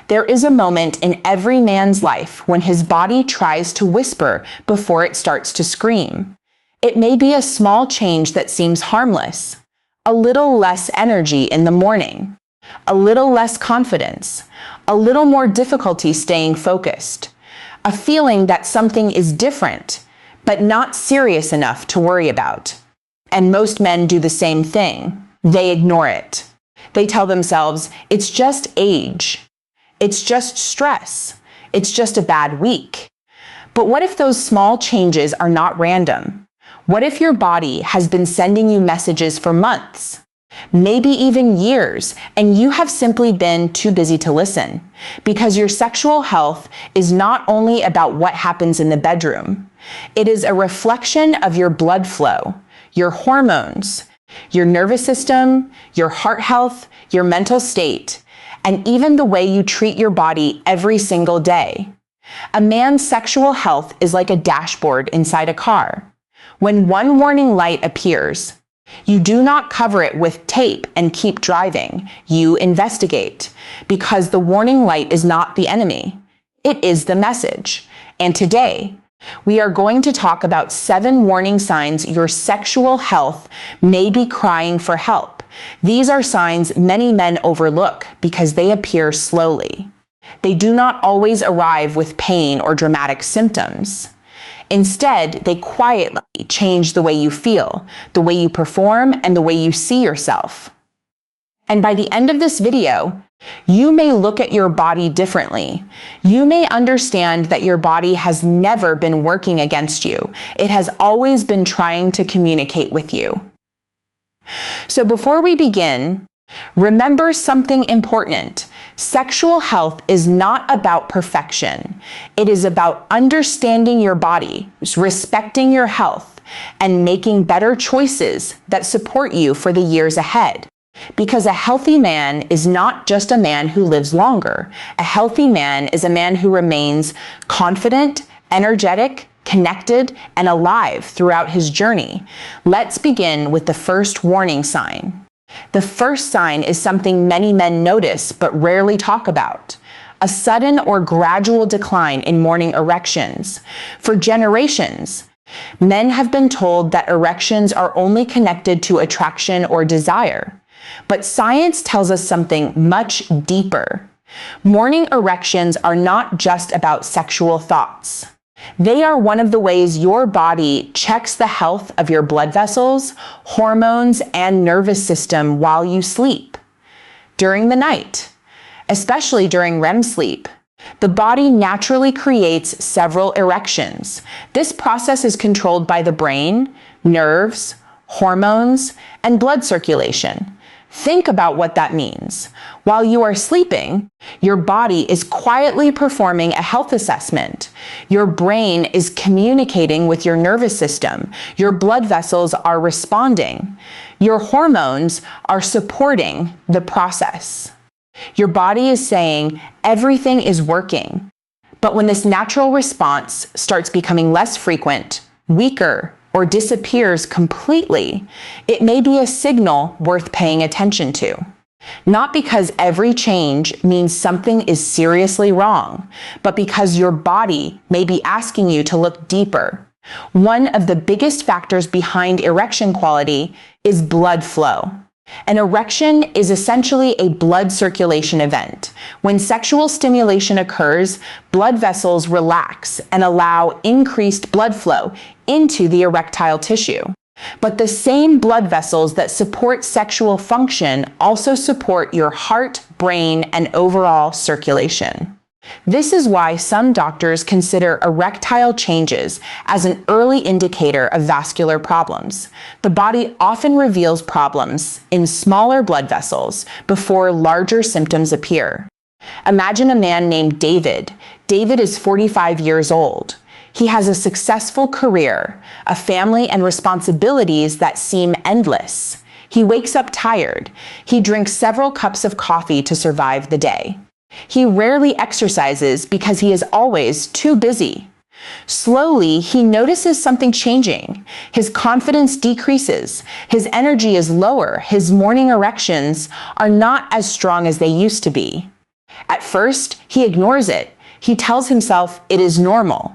There is a moment in every man's life when his body tries to whisper before it starts to scream. It may be a small change that seems harmless. A little less energy in the morning. A little less confidence. A little more difficulty staying focused. A feeling that something is different, but not serious enough to worry about. And most men do the same thing. They ignore it. They tell themselves, it's just age. It's just stress. It's just a bad week. But what if those small changes are not random? What if your body has been sending you messages for months, maybe even years, and you have simply been too busy to listen? Because your sexual health is not only about what happens in the bedroom. It is a reflection of your blood flow, your hormones, your nervous system, your heart health, your mental state, and even the way you treat your body every single day. A man's sexual health is like a dashboard inside a car. When one warning light appears, you do not cover it with tape and keep driving. You investigate, because the warning light is not the enemy. It is the message. And today, we are going to talk about 7 warning signs your sexual health may be crying for help. These are signs many men overlook because they appear slowly. They do not always arrive with pain or dramatic symptoms. Instead, they quietly change the way you feel, the way you perform, and the way you see yourself. And by the end of this video, you may look at your body differently. You may understand that your body has never been working against you. It has always been trying to communicate with you. So before we begin, remember something important. Sexual health is not about perfection. It is about understanding your body, respecting your health, and making better choices that support you for the years ahead. Because a healthy man is not just a man who lives longer. A healthy man is a man who remains confident, energetic, connected, and alive throughout his journey. Let's begin with the first warning sign. The first sign is something many men notice but rarely talk about. A sudden or gradual decline in morning erections. For generations, men have been told that erections are only connected to attraction or desire. But science tells us something much deeper. Morning erections are not just about sexual thoughts. They are one of the ways your body checks the health of your blood vessels, hormones, and nervous system while you sleep. During the night, especially during REM sleep, the body naturally creates several erections. This process is controlled by the brain, nerves, hormones, and blood circulation. Think about what that means. While you are sleeping, your body is quietly performing a health assessment. Your brain is communicating with your nervous system. Your blood vessels are responding. Your hormones are supporting the process. Your body is saying everything is working. But when this natural response starts becoming less frequent, weaker, or disappears completely, it may be a signal worth paying attention to. Not because every change means something is seriously wrong, but because your body may be asking you to look deeper. One of the biggest factors behind erection quality is blood flow. An erection is essentially a blood circulation event. When sexual stimulation occurs, blood vessels relax and allow increased blood flow into the erectile tissue. But the same blood vessels that support sexual function also support your heart, brain, and overall circulation. This is why some doctors consider erectile changes as an early indicator of vascular problems. The body often reveals problems in smaller blood vessels before larger symptoms appear. Imagine a man named David. David is 45 years old. He has a successful career, a family and responsibilities that seem endless. He wakes up tired. He drinks several cups of coffee to survive the day. He rarely exercises because he is always too busy. Slowly, he notices something changing. His confidence decreases. His energy is lower. His morning erections are not as strong as they used to be. At first, he ignores it. He tells himself it is normal.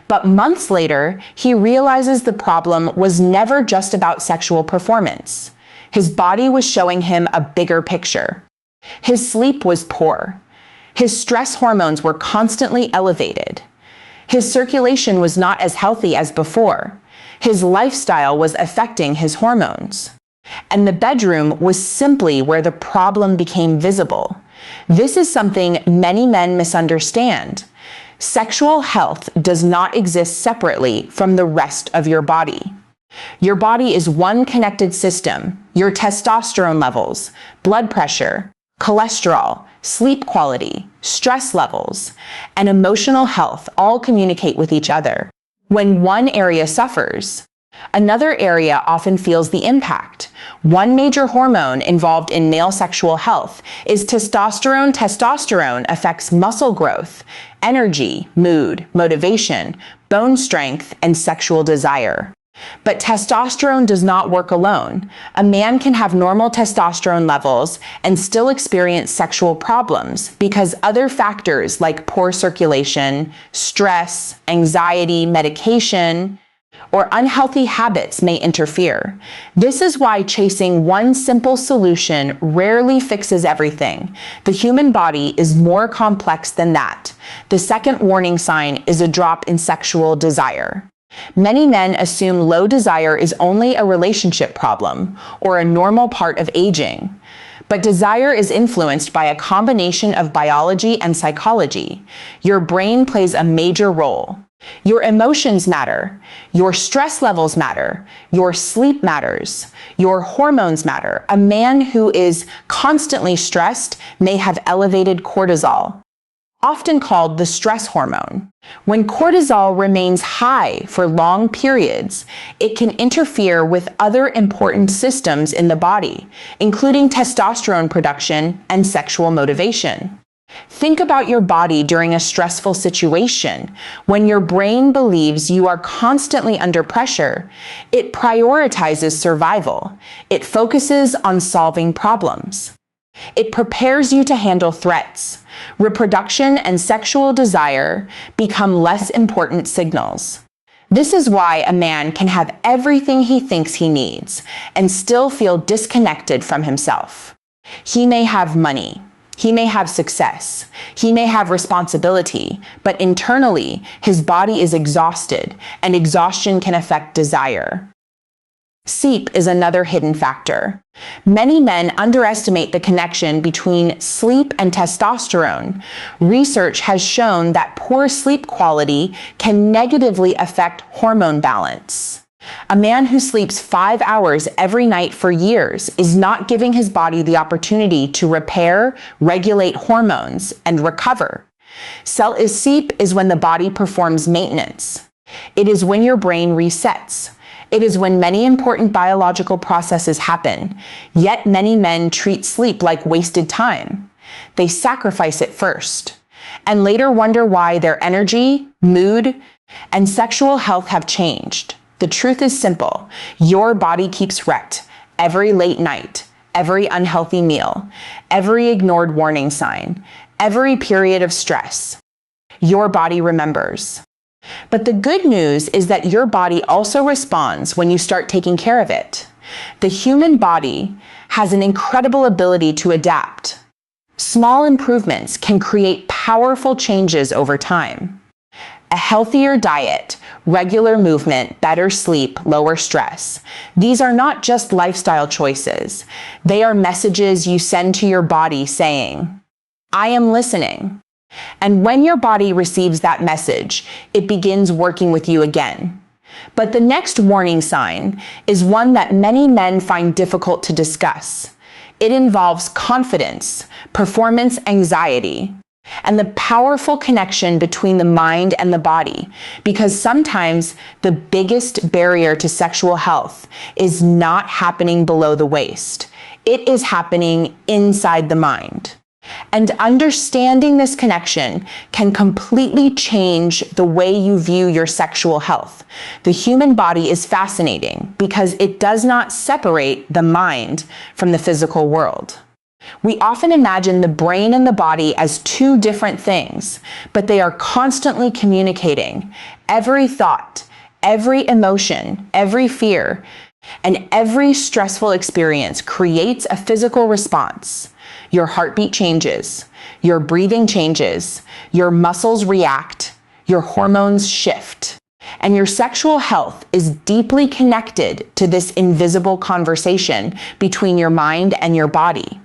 But months later, he realizes the problem was never just about sexual performance. His body was showing him a bigger picture. His sleep was poor. His stress hormones were constantly elevated. His circulation was not as healthy as before. His lifestyle was affecting his hormones. And the bedroom was simply where the problem became visible. This is something many men misunderstand. Sexual health does not exist separately from the rest of your body. Your body is one connected system. Your testosterone levels, blood pressure, cholesterol, sleep quality, stress levels, and emotional health all communicate with each other. When one area suffers, another area often feels the impact. One major hormone involved in male sexual health is testosterone. Testosterone affects muscle growth, energy, mood, motivation, bone strength, and sexual desire. But testosterone does not work alone. A man can have normal testosterone levels and still experience sexual problems because other factors like poor circulation, stress, anxiety, medication, or unhealthy habits may interfere. This is why chasing one simple solution rarely fixes everything. The human body is more complex than that. The second warning sign is a drop in sexual desire. Many men assume low desire is only a relationship problem or a normal part of aging. But desire is influenced by a combination of biology and psychology. Your brain plays a major role. Your emotions matter. Your stress levels matter. Your sleep matters. Your hormones matter. A man who is constantly stressed may have elevated cortisol, often called the stress hormone. When cortisol remains high for long periods, it can interfere with other important systems in the body, including testosterone production and sexual motivation. Think about your body during a stressful situation. When your brain believes you are constantly under pressure, it prioritizes survival. It focuses on solving problems. It prepares you to handle threats. Reproduction and sexual desire become less important signals. This is why a man can have everything he thinks he needs and still feel disconnected from himself. He may have money. He may have success. He may have responsibility, but internally, his body is exhausted, and exhaustion can affect desire. Sleep is another hidden factor. Many men underestimate the connection between sleep and testosterone. Research has shown that poor sleep quality can negatively affect hormone balance. A man who sleeps 5 hours every night for years is not giving his body the opportunity to repair, regulate hormones, and recover. Sleep is when the body performs maintenance. It is when your brain resets. It is when many important biological processes happen, yet many men treat sleep like wasted time. They sacrifice it first, and later wonder why their energy, mood, and sexual health have changed. The truth is simple. Your body keeps wrecked every late night, every unhealthy meal, every ignored warning sign, every period of stress. Your body remembers. But the good news is that your body also responds when you start taking care of it. The human body has an incredible ability to adapt. Small improvements can create powerful changes over time. A healthier diet, regular movement, better sleep, lower stress. These are not just lifestyle choices. They are messages you send to your body saying, "I am listening." And when your body receives that message, it begins working with you again. But the next warning sign is one that many men find difficult to discuss. It involves confidence, performance anxiety, and the powerful connection between the mind and the body, because sometimes the biggest barrier to sexual health is not happening below the waist. It is happening inside the mind. And understanding this connection can completely change the way you view your sexual health. The human body is fascinating because it does not separate the mind from the physical world. We often imagine the brain and the body as two different things, but they are constantly communicating. Every thought, every emotion, every fear, and every stressful experience creates a physical response. Your heartbeat changes, your breathing changes, your muscles react, your hormones shift, and your sexual health is deeply connected to this invisible conversation between your mind and your body.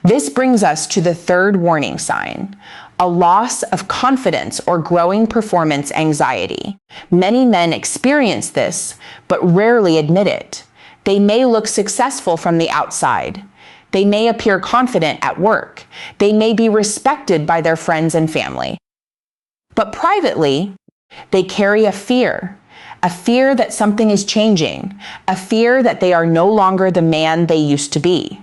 This brings us to the third warning sign, a loss of confidence or growing performance anxiety. Many men experience this, but rarely admit it. They may look successful from the outside. They may appear confident at work. They may be respected by their friends and family. But privately, they carry a fear that something is changing, a fear that they are no longer the man they used to be.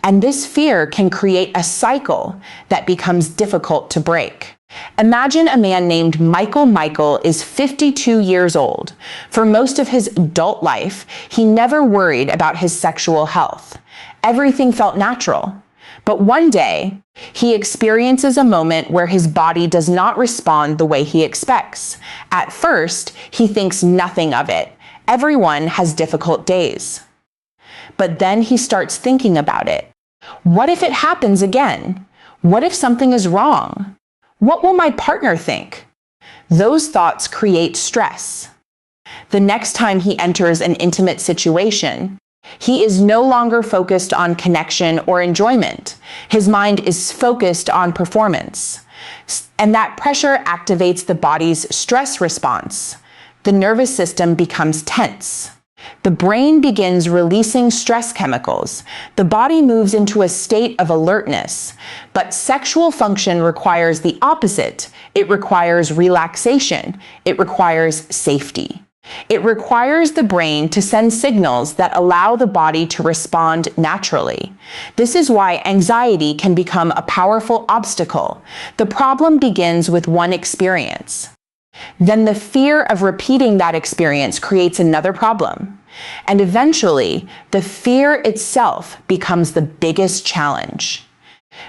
And this fear can create a cycle that becomes difficult to break. Imagine a man named Michael. Michael is 52 years old. For most of his adult life, he never worried about his sexual health. Everything felt natural. But one day, he experiences a moment where his body does not respond the way he expects. At first, he thinks nothing of it. Everyone has difficult days. But then he starts thinking about it. What if it happens again? What if something is wrong? What will my partner think? Those thoughts create stress. The next time he enters an intimate situation, he is no longer focused on connection or enjoyment. His mind is focused on performance. And that pressure activates the body's stress response. The nervous system becomes tense. The brain begins releasing stress chemicals. The body moves into a state of alertness. But sexual function requires the opposite. It requires relaxation. It requires safety. It requires the brain to send signals that allow the body to respond naturally. This is why anxiety can become a powerful obstacle. The problem begins with one experience. Then the fear of repeating that experience creates another problem. And eventually, the fear itself becomes the biggest challenge.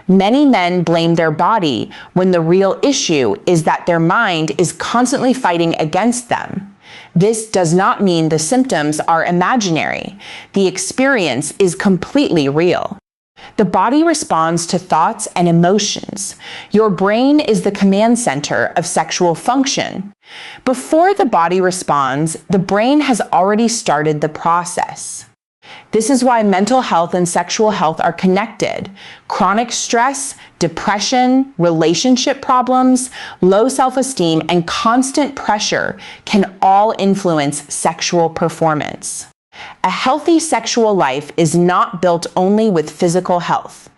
Many men blame their body when the real issue is that their mind is constantly fighting against them. This does not mean the symptoms are imaginary. The experience is completely real. The body responds to thoughts and emotions. Your brain is the command center of sexual function. Before the body responds, the brain has already started the process. This is why mental health and sexual health are connected. Chronic stress, depression, relationship problems, low self-esteem, and constant pressure can all influence sexual performance. A healthy sexual life is not built only with physical health.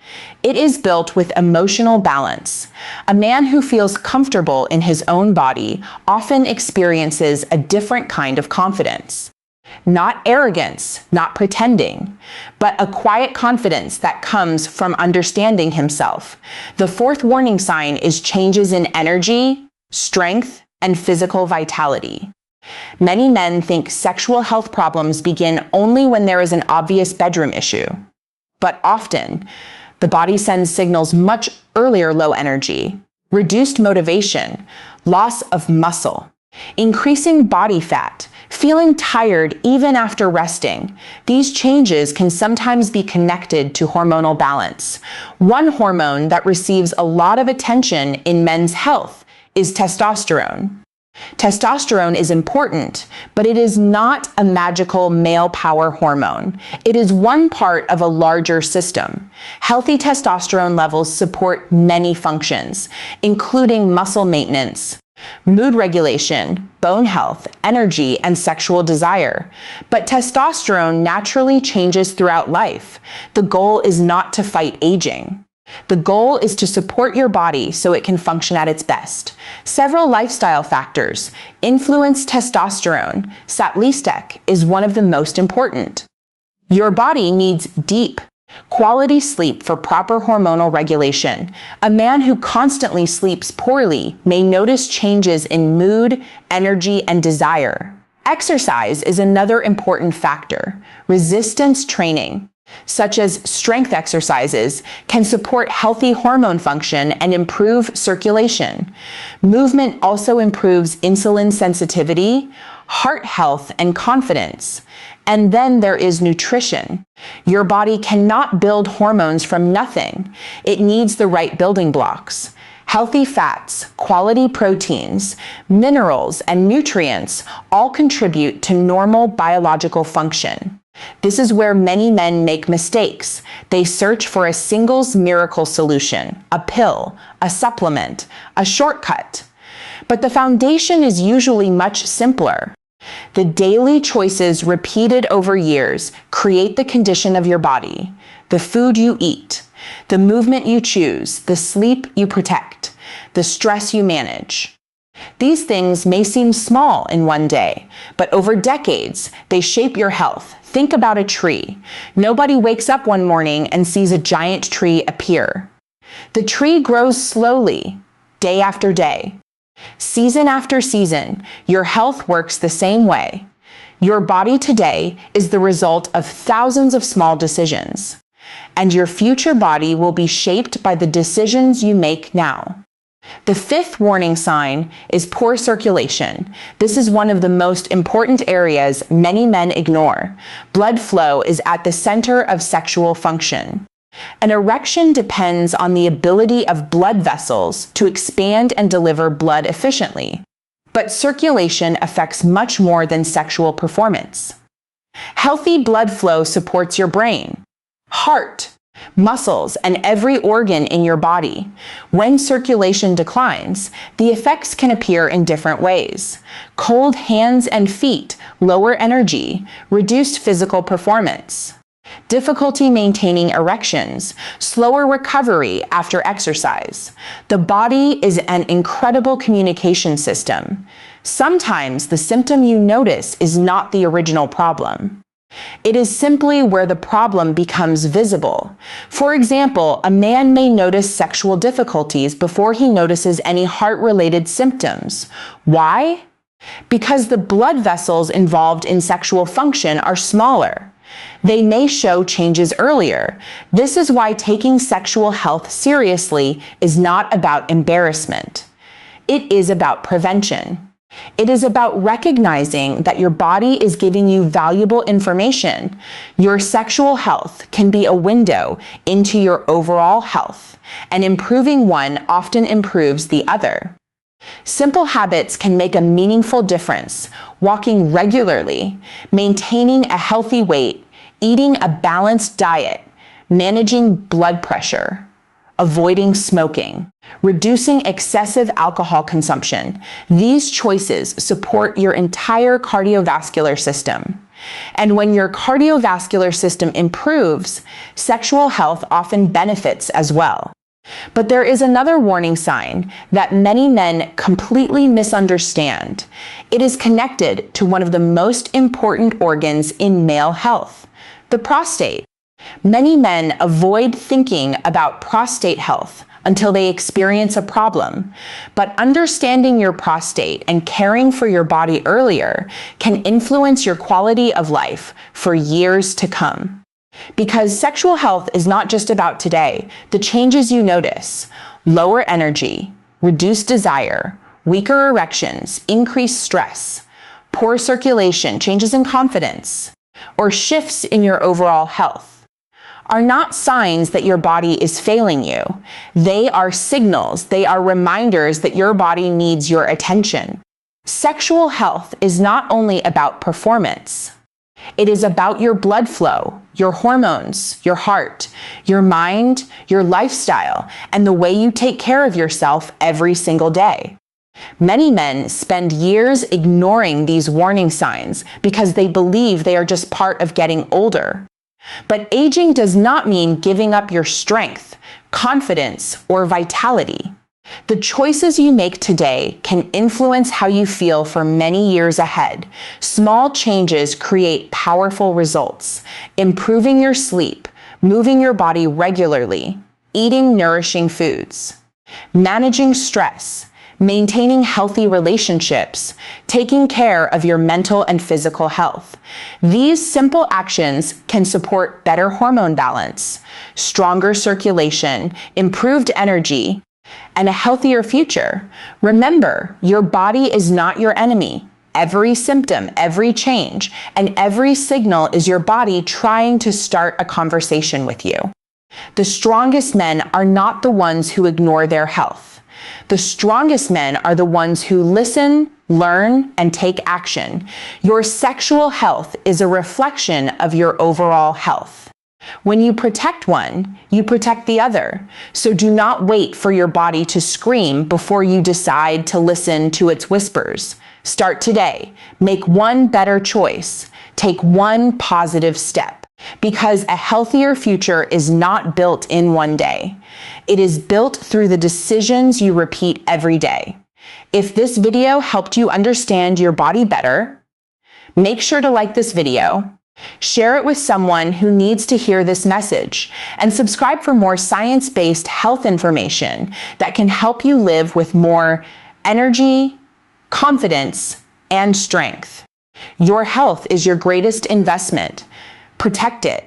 It is built with emotional balance. A man who feels comfortable in his own body often experiences a different kind of confidence. Not arrogance, not pretending, but a quiet confidence that comes from understanding himself. The fourth warning sign is changes in energy, strength, and physical vitality. Many men think sexual health problems begin only when there is an obvious bedroom issue. But often, the body sends signals much earlier: low energy, reduced motivation, loss of muscle, increasing body fat, feeling tired even after resting. These changes can sometimes be connected to hormonal balance. One hormone that receives a lot of attention in men's health is testosterone. Testosterone is important, but it is not a magical male power hormone. It is one part of a larger system. Healthy testosterone levels support many functions, including muscle maintenance, mood regulation, bone health, energy, and sexual desire. But testosterone naturally changes throughout life. The goal is not to fight aging. The goal is to support your body so it can function at its best. Several lifestyle factors influence testosterone. Satlistek is one of the most important. Your body needs deep, quality sleep for proper hormonal regulation. A man who constantly sleeps poorly may notice changes in mood, energy, and desire. Exercise is another important factor. Resistance training. such as strength exercises, can support healthy hormone function and improve circulation. Movement also improves insulin sensitivity, heart health, and confidence. And then there is nutrition. Your body cannot build hormones from nothing. It needs the right building blocks. Healthy fats, quality proteins, minerals, and nutrients all contribute to normal biological function. This is where many men make mistakes. They search for a singles miracle solution, a pill, a supplement, a shortcut. But the foundation is usually much simpler. The daily choices repeated over years create the condition of your body, the food you eat, the movement you choose, the sleep you protect, the stress you manage. These things may seem small in one day, but over decades, they shape your health. Think about a tree. Nobody wakes up one morning and sees a giant tree appear. The tree grows slowly, day after day. Season after season, your health works the same way. Your body today is the result of thousands of small decisions, and your future body will be shaped by the decisions you make now. The fifth warning sign is poor circulation. This is one of the most important areas many men ignore. Blood flow is at the center of sexual function. An erection depends on the ability of blood vessels to expand and deliver blood efficiently. But circulation affects much more than sexual performance. Healthy blood flow supports your brain, heart, muscles, and every organ in your body. When circulation declines, the effects can appear in different ways. Cold hands and feet, lower energy, reduced physical performance, difficulty maintaining erections, slower recovery after exercise. The body is an incredible communication system. Sometimes the symptom you notice is not the original problem. It is simply where the problem becomes visible. For example, a man may notice sexual difficulties before he notices any heart-related symptoms. Why? Because the blood vessels involved in sexual function are smaller. They may show changes earlier. This is why taking sexual health seriously is not about embarrassment. It is about prevention. It is about recognizing that your body is giving you valuable information. Your sexual health can be a window into your overall health, and improving one often improves the other. Simple habits can make a meaningful difference. Walking regularly, maintaining a healthy weight, eating a balanced diet, managing blood pressure, avoiding smoking, reducing excessive alcohol consumption. These choices support your entire cardiovascular system. And when your cardiovascular system improves, sexual health often benefits as well. But there is another warning sign that many men completely misunderstand. It is connected to one of the most important organs in male health, the prostate. Many men avoid thinking about prostate health until they experience a problem. But understanding your prostate and caring for your body earlier can influence your quality of life for years to come. Because sexual health is not just about today. The changes you notice: lower energy, reduced desire, weaker erections, increased stress, poor circulation, changes in confidence, or shifts in your overall health, are not signs that your body is failing you. They are signals. They are reminders that your body needs your attention. Sexual health is not only about performance. It is about your blood flow, your hormones, your heart, your mind, your lifestyle, and the way you take care of yourself every single day. Many men spend years ignoring these warning signs because they believe they are just part of getting older. But aging does not mean giving up your strength, confidence, or vitality. The choices you make today can influence how you feel for many years ahead. Small changes create powerful results. Improving your sleep, moving your body regularly, eating nourishing foods, managing stress, maintaining healthy relationships, taking care of your mental and physical health. These simple actions can support better hormone balance, stronger circulation, improved energy, and a healthier future. Remember, your body is not your enemy. Every symptom, every change, and every signal is your body trying to start a conversation with you. The strongest men are not the ones who ignore their health. The strongest men are the ones who listen, learn, and take action. Your sexual health is a reflection of your overall health. When you protect one, you protect the other. So do not wait for your body to scream before you decide to listen to its whispers. Start today. Make one better choice. Take one positive step. Because a healthier future is not built in one day. It is built through the decisions you repeat every day. If this video helped you understand your body better, make sure to like this video, share it with someone who needs to hear this message, and subscribe for more science-based health information that can help you live with more energy, confidence, and strength. Your health is your greatest investment. Protect it.